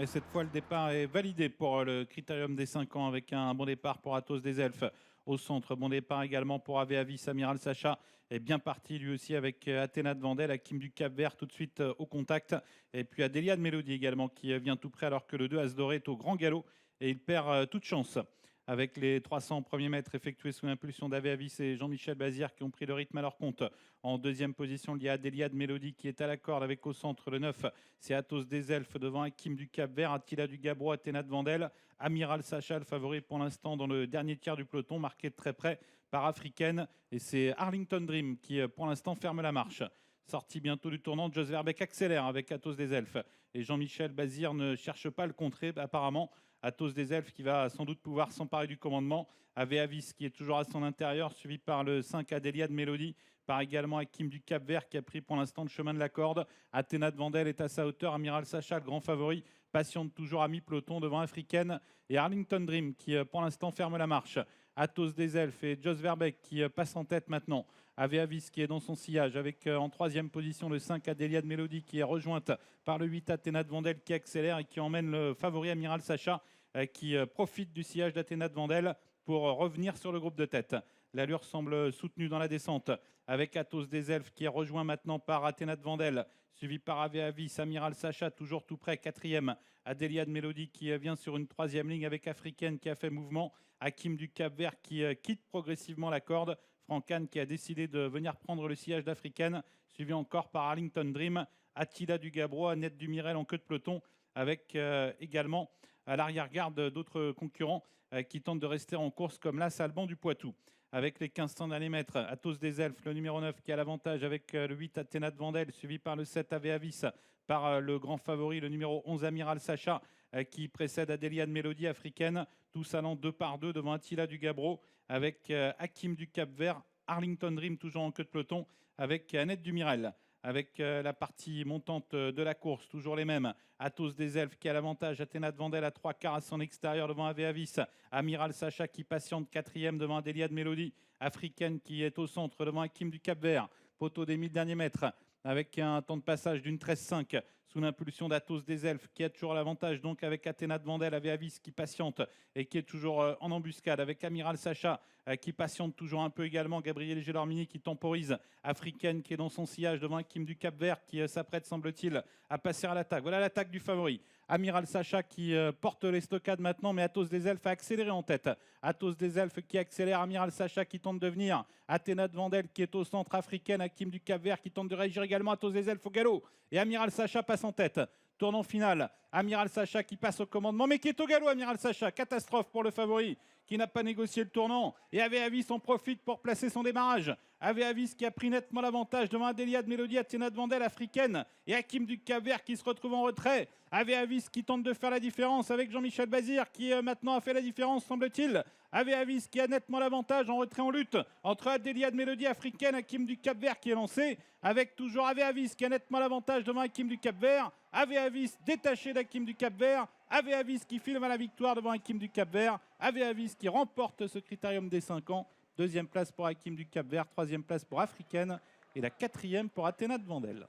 Et cette fois, le départ est validé pour le critérium des 5 ans avec un bon départ pour Athos des Elfes au centre. Bon départ également pour Aveavis. Amiral Sacha est bien parti lui aussi avec Athéna de Vandel, Hakim du Cap-Vert tout de suite au contact. Et puis Adélia de Mélodie également qui vient tout près alors que le 2 As Doré est au grand galop et il perd toute chance. Avec les 300 premiers mètres effectués sous l'impulsion d'Aveavis et Jean-Michel Bazir qui ont pris le rythme à leur compte. En deuxième position, il y a Adélia de Mélodie qui est à la corde avec au centre le 9. C'est Athos des Elfes devant Hakim du Cap-Vert, Attila du Gabro, Athéna de Vandel. Amiral Sacha, le favori pour l'instant dans le dernier tiers du peloton, marqué de très près par Africaine. Et c'est Arlington Dream qui pour l'instant ferme la marche. Sorti bientôt du tournant, Jos Verbeek accélère avec Athos des Elfes. Et Jean-Michel Bazir ne cherche pas à le contrer apparemment. Athos des Elfes qui va sans doute pouvoir s'emparer du commandement. Aveavis qui est toujours à son intérieur, suivi par le 5 Adélia de Mélodie, par également Hakim du Cap-Vert qui a pris pour l'instant le chemin de la corde. Athéna de Vandel est à sa hauteur. Amiral Sacha, le grand favori, patiente toujours à mi-peloton devant Africaine. Et Arlington Dream qui pour l'instant ferme la marche. Athos des Elfes et Jos Verbeek qui passe en tête maintenant. Aveavis qui est dans son sillage avec en troisième position le 5 Adélia de Mélodie qui est rejointe par le 8 Athéna de Vandel qui accélère et qui emmène le favori Amiral Sacha qui profite du sillage d'Athéna de Vandel pour revenir sur le groupe de tête. L'allure semble soutenue dans la descente avec Athos des Elfes qui est rejoint maintenant par Athéna de Vandel, suivi par Aveavis, Amiral Sacha toujours tout près, quatrième. Adélia de Mélodie qui vient sur une troisième ligne avec Africaine qui a fait mouvement. Hakim du Cap-Vert qui quitte progressivement la corde. Franck qui a décidé de venir prendre le sillage d'Africaine, suivi encore par Arlington Dream, Attila du Gabro, Annette Dumirel en queue de peloton, avec également à l'arrière-garde d'autres concurrents qui tentent de rester en course comme l'As Alban du Poitou. Avec les 1500 derniers mètres, Athos des Elfes, le numéro 9 qui a l'avantage avec le 8 Athéna de Vandel, suivi par le 7 Aveavis, par le grand favori, le numéro 11 Amiral Sacha, qui précède Adélia de Mélodie africaine, tous allant 2 par 2 devant Attila du Gabro, avec Hakim du Cap-Vert, Arlington Dream toujours en queue de peloton, avec Annette Dumirel. Avec la partie montante de la course, toujours les mêmes. Athos des Elfes qui a l'avantage, Athéna de Vandel à 3 quarts à son extérieur devant Aveavis. Amiral Sacha qui patiente quatrième devant Adélia de Mélodie. Africaine qui est au centre devant Hakim du Cap-Vert. Poteau des 1000 derniers mètres avec un temps de passage d'une 13,5 sous l'impulsion d'Athos des Elfes qui a toujours l'avantage donc avec Athéna de Vandel, Aveavis qui patiente et qui est toujours en embuscade avec Amiral Sacha qui patiente toujours un peu également, Gabriel Gélormini qui temporise, Africaine qui est dans son sillage devant Hakim du Cap-Vert qui s'apprête semble-t-il à passer à l'attaque. Voilà l'attaque du favori. Amiral Sacha qui porte les stockades maintenant, mais Athos des Elfes a accéléré en tête. Athos des Elfes qui accélère, Amiral Sacha qui tente de venir, Athéna de Vandel qui est au centre, Africaine, Hakim du Cap-Vert qui tente de réagir également, Athos des Elfes au galop. Et Amiral Sacha passe en tête. Tournant final, Amiral Sacha qui passe au commandement, mais qui est au galop, Amiral Sacha. Catastrophe pour le favori qui n'a pas négocié le tournant. Et Aveavis en profite pour placer son démarrage. Aveavis qui a pris nettement l'avantage devant Adélia de Mélodie, Athéna de Vandel, africaine. Et Hakim du Cap-Vert qui se retrouve en retrait. Aveavis qui tente de faire la différence avec Jean-Michel Bazir qui maintenant a fait la différence, semble-t-il. Aveavis qui a nettement l'avantage en retrait en lutte entre Adélia de Mélodie, africaine, Hakim du Cap-Vert qui est lancé. Avec toujours Aveavis qui a nettement l'avantage devant Hakim du Cap-Vert. Aveavis détaché d'Hakim du Cap-Vert. Aveavis qui filme à la victoire devant Hakim du Cap-Vert. Aveavis qui remporte ce critérium des 5 ans. Deuxième place pour Hakim du Cap-Vert, troisième place pour Africaine et la quatrième pour Athéna de Vandel.